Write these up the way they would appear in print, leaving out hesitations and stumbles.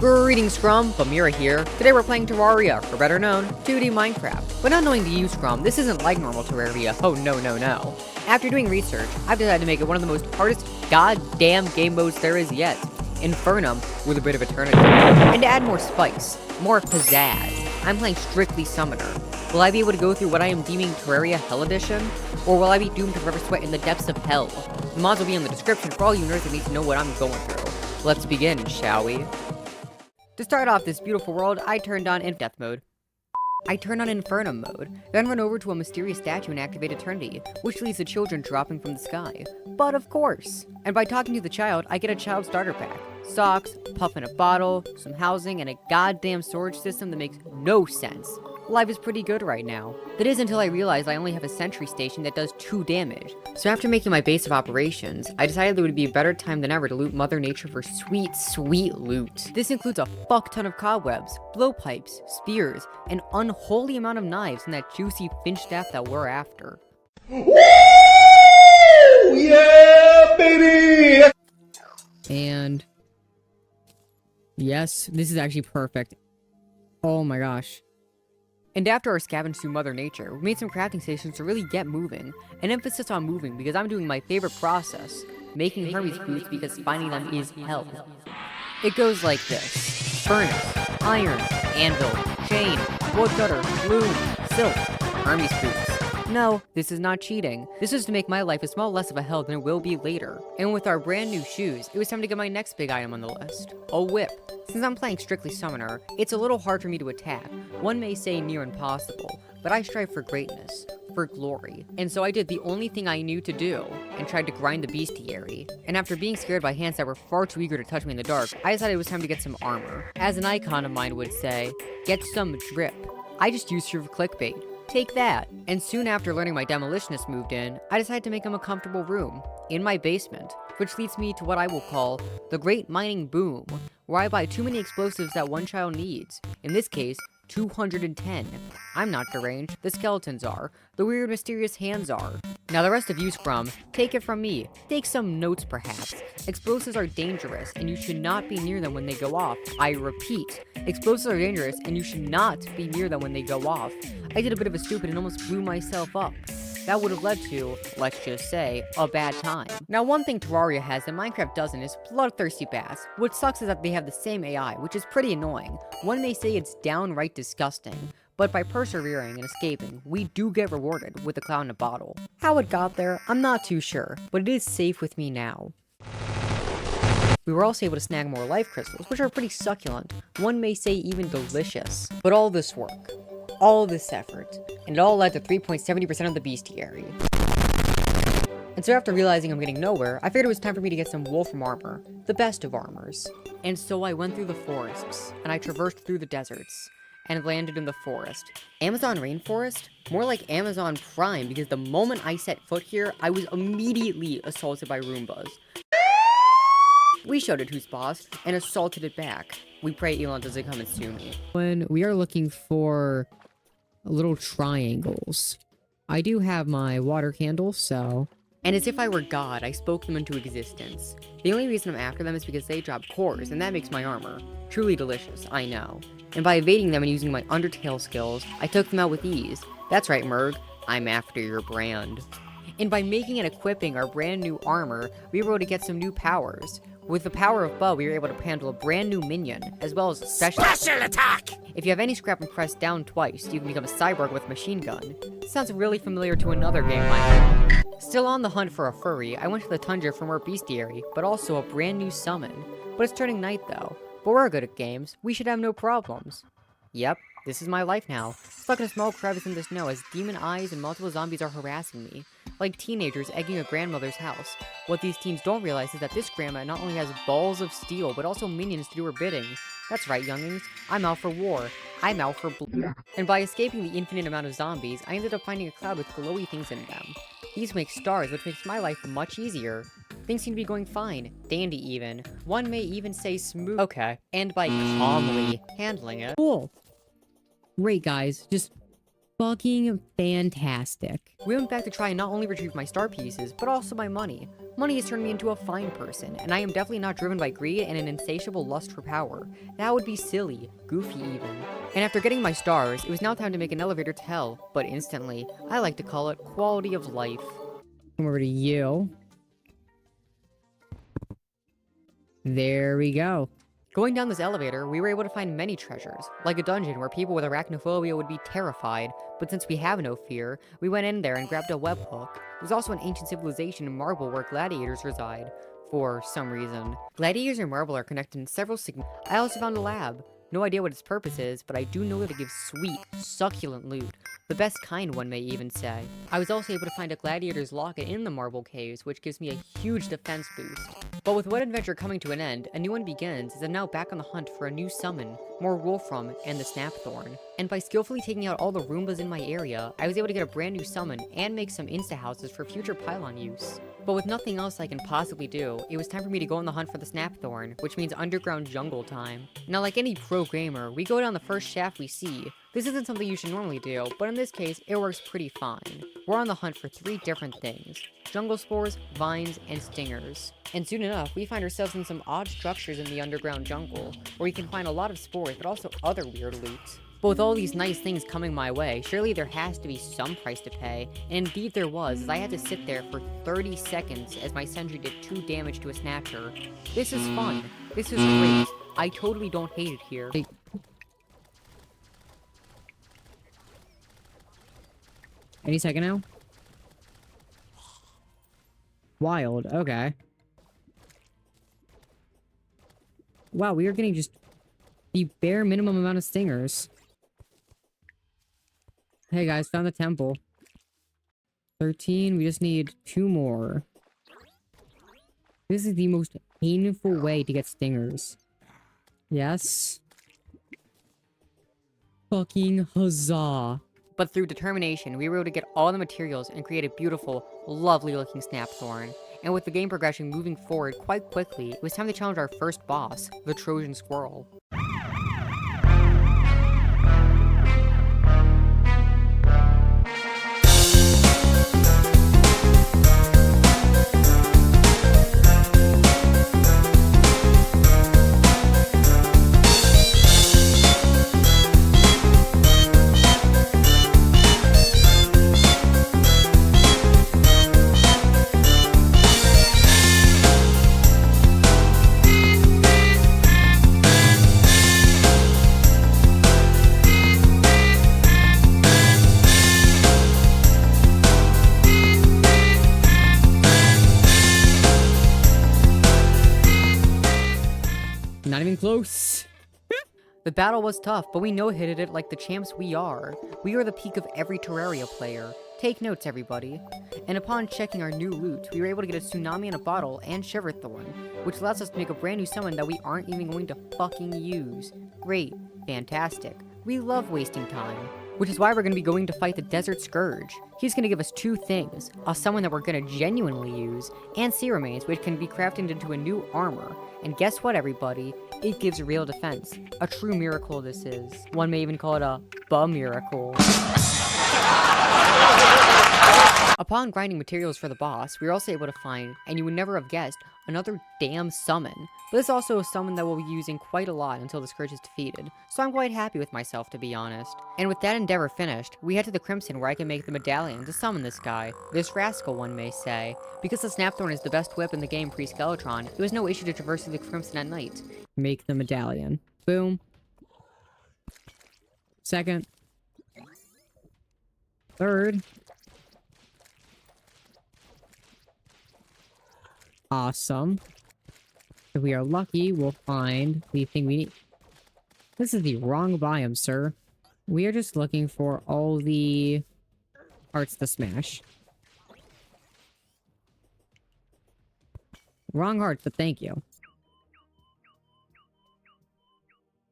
Greetings Scrum, Bamira here. Today we're playing Terraria, or better known, 2D Minecraft. But not knowing to use Scrum, this isn't like normal Terraria, oh no. After doing research, I've decided to make it one of the most hardest goddamn game modes there is yet. Infernum with a bit of eternity. And to add more spice, more pizzazz, I'm playing strictly Summoner. Will I be able to go through what I am deeming Terraria Hell Edition? Or will I be doomed to forever sweat in the depths of hell? The mods will be in the description for all you nerds that need to know what I'm going through. Let's begin, shall we? To start off this beautiful world, I turned on Death mode. I turned on Infernum mode, then run over to a mysterious statue and activate Eternity, which leads to children dropping from the sky. But of course! And by talking to the child, I get a child starter pack. Socks, puff in a bottle, some housing, and a goddamn storage system that makes no sense. Life is pretty good right now. That is until I realized I only have a sentry station that does 2 damage. So after making my base of operations, I decided there would be a better time than ever to loot Mother Nature for sweet, sweet loot. This includes a fuck ton of cobwebs, blowpipes, spears, an unholy amount of knives, and that juicy finch staff that we're after. Woo! Yeah, baby! And yes, this is actually perfect. Oh my gosh. And after our scavenge through Mother Nature, we made some crafting stations to really get moving. An emphasis on moving because I'm doing my favorite process, making Hermes boots because finding them is hell. It goes like this: furnace, iron, anvil, chain, woodcutter, loom, silk, Hermes boots. No, this is not cheating. This is to make my life a small less of a hell than it will be later. And with our brand new shoes, it was time to get my next big item on the list: a whip. Since I'm playing strictly Summoner, it's a little hard for me to attack. One may say near impossible, but I strive for greatness, for glory. And so I did the only thing I knew to do, and tried to grind the bestiary. And after being scared by hands that were far too eager to touch me in the dark, I decided it was time to get some armor. As an icon of mine would say, get some drip. I just used her for clickbait. Take that. And soon after learning my demolitionist moved in, I decided to make him a comfortable room, in my basement, which leads me to what I will call the Great Mining Boom, where I buy too many explosives that one child needs. In this case, 210. I'm not deranged, the skeletons are. The weird mysterious hands are. Now the rest of you Scrum, take it from me. Take some notes perhaps. Explosives are dangerous, and you should not be near them when they go off. I repeat, explosives are dangerous, and you should not be near them when they go off. I did a bit of a stupid and almost blew myself up. That would have led to, let's just say, a bad time. Now one thing Terraria has that Minecraft doesn't is bloodthirsty bats. What sucks is that they have the same AI, which is pretty annoying. One may say it's downright disgusting. But by persevering and escaping, we do get rewarded with a cloud in a bottle. How it got there, I'm not too sure, but it is safe with me now. We were also able to snag more life crystals, which are pretty succulent. One may say even delicious. But all this work, all this effort, and it all led to 3.70% of the bestiary. And so after realizing I'm getting nowhere, I figured it was time for me to get some Wulfrum armor, the best of armors. And so I went through the forests, and I traversed through the deserts, and landed in the forest. Amazon rainforest? More like Amazon Prime, because the moment I set foot here, I was immediately assaulted by Roombas. We showed it who's boss, and assaulted it back. We pray Elon doesn't come and sue me. When we are looking for little triangles, I do have my water candle, so... And as if I were God, I spoke them into existence. The only reason I'm after them is because they drop cores, and that makes my armor truly delicious, I know. And by evading them and using my Undertale skills, I took them out with ease. That's right, Merg, I'm after your brand. And by making and equipping our brand new armor, we were able to get some new powers. With the power of Bow, we were able to handle a brand new minion, as well as a special attack! If you have any scrap and press down twice, you can become a cyborg with a machine gun. Sounds really familiar to another game I know. Still on the hunt for a furry, I went to the tundra for more bestiary, but also a brand new summon. But it's turning night though. But we're good at games, we should have no problems. Yep, this is my life now. Stuck in a small crevice in the snow as demon eyes and multiple zombies are harassing me. Like teenagers egging a grandmother's house. What these teens don't realize is that this grandma not only has balls of steel, but also minions to do her bidding. That's right, youngins. I'm out for war. I'm out for blue. And by escaping the infinite amount of zombies, I ended up finding a cloud with glowy things in them. These make stars, which makes my life much easier. Things seem to be going fine. Dandy even. One may even say smooth. Okay. And by calmly handling it. Cool. Great, guys. Just fucking fantastic. We went back to try and not only retrieve my star pieces, but also my money. Money has turned me into a fine person, and I am definitely not driven by greed and an insatiable lust for power. That would be silly, goofy even. And after getting my stars, it was now time to make an elevator to hell, but instantly. I like to call it quality of life. Come over to you. There we go. Going down this elevator, we were able to find many treasures, like a dungeon where people with arachnophobia would be terrified, but since we have no fear, we went in there and grabbed a webhook. There's also an ancient civilization in Marble where gladiators reside, for some reason. Gladiators in Marble are connected in several I also found a lab. No idea what its purpose is, but I do know that it gives sweet, succulent loot. The best kind, one may even say. I was also able to find a gladiator's locket in the marble caves, which gives me a huge defense boost. But with one adventure coming to an end, a new one begins as I'm now back on the hunt for a new summon, more Wulfrum and the Snapthorn. And by skillfully taking out all the Roombas in my area, I was able to get a brand new summon and make some insta-houses for future pylon use. But with nothing else I can possibly do, it was time for me to go on the hunt for the Snapthorn, which means underground jungle time. Now, like any pro gamer, we go down the first shaft we see. This isn't something you should normally do, but in this case, it works pretty fine. We're on the hunt for 3 different things: jungle spores, vines, and stingers. And soon enough, we find ourselves in some odd structures in the underground jungle, where you can find a lot of spores, but also other weird loot. But with all these nice things coming my way, surely there has to be some price to pay, and indeed there was, as I had to sit there for 30 seconds as my sentry did 2 damage to a snatcher. This is fun. This is great. I totally don't hate it here. Any second now? Wild, okay. Wow, we are getting just the bare minimum amount of stingers. Hey guys, found the temple. 13, we just need 2 more. This is the most painful way to get stingers. Yes. Fucking huzzah. But through determination, we were able to get all the materials and create a beautiful, lovely looking Snapthorn. And with the game progression moving forward quite quickly, it was time to challenge our first boss, the Trojan Squirrel. Not even close. The battle was tough, but we no-hitted it like the champs we are. We are the peak of every Terraria player. Take notes, everybody. And upon checking our new loot, we were able to get a Tsunami in a Bottle and Shiverthorn, which allows us to make a brand new summon that we aren't even going to fucking use. Great. Fantastic. We love wasting time. Which is why we're going to be going to fight the Desert Scourge. He's going to give us 2 things, a summon that we're going to genuinely use, and sea remains, which can be crafted into a new armor. And guess what, everybody? It gives real defense. A true miracle this is. One may even call it a miracle. Upon grinding materials for the boss, we were also able to find, and you would never have guessed, another damn summon. But this is also a summon that we'll be using quite a lot until the Scourge is defeated, so I'm quite happy with myself, to be honest. And with that endeavor finished, we head to the Crimson where I can make the medallion to summon this guy. This rascal, one may say. Because the Snapthorn is the best whip in the game pre-Skeletron, it was no issue to traverse through the Crimson at night. Make the medallion. Boom. Second. Third. Awesome. If we are lucky, we'll find the thing we need. This is the wrong biome, sir. We are just looking for all the hearts to smash. Wrong hearts, but thank you.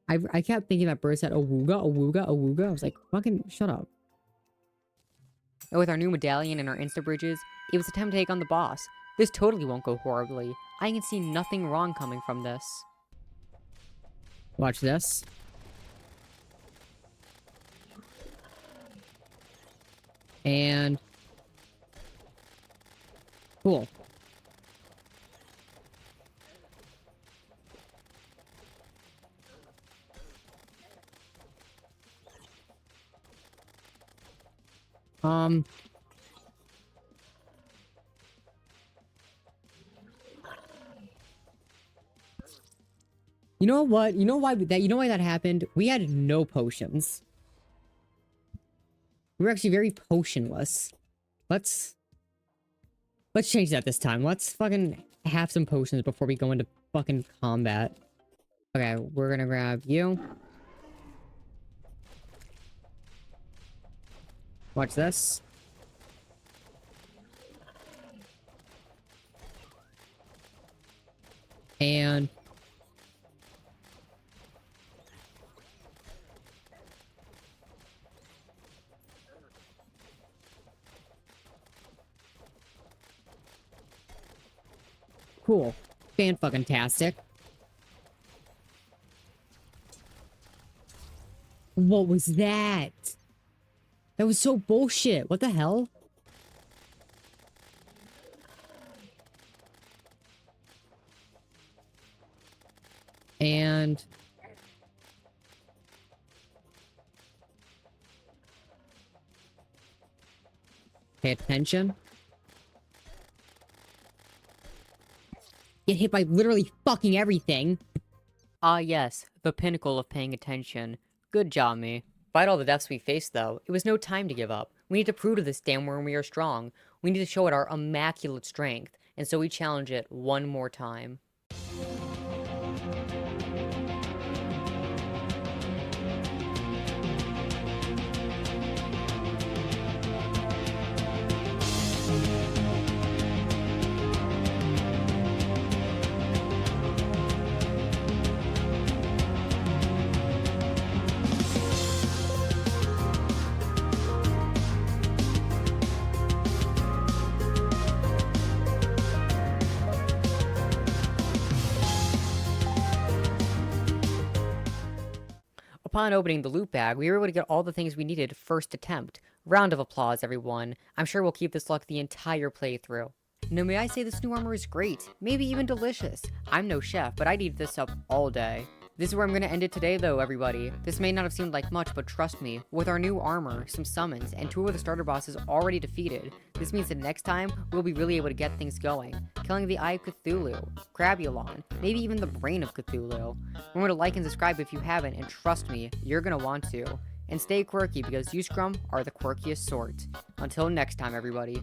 I kept thinking that bird said awooga, awooga, awooga. I was like, fucking shut up. And with our new medallion and our insta-bridges, it was time to take on the boss. This totally won't go horribly. I can see nothing wrong coming from this. Watch this. And... Cool. You know what? You know why that happened? We had no potions. We were actually very potionless. Let's change that this time. Let's fucking have some potions before we go into fucking combat. Okay, we're gonna grab you. Watch this. And... Cool. Fan-fucking-tastic. What was that? That was so bullshit. What the hell? And... Pay attention. Get hit by literally fucking everything. Ah yes, the pinnacle of paying attention. Good job, me. Despite all the deaths we faced, though, it was no time to give up. We need to prove to this damn worm we are strong. We need to show it our immaculate strength, and so we challenge it one more time. Upon opening the loot bag, we were able to get all the things we needed first attempt. Round of applause, everyone. I'm sure we'll keep this luck the entire playthrough. Now, may I say this new armor is great, maybe even delicious. I'm no chef, but I'd eat this up all day. This is where I'm going to end it today, though, everybody. This may not have seemed like much, but trust me, with our new armor, some summons, and 2 of the starter bosses already defeated, this means that next time, we'll be really able to get things going. Killing the Eye of Cthulhu, Crabulon, maybe even the Brain of Cthulhu. Remember to like and subscribe if you haven't, and trust me, you're going to want to. And stay quirky, because you scrum are the quirkiest sort. Until next time, everybody.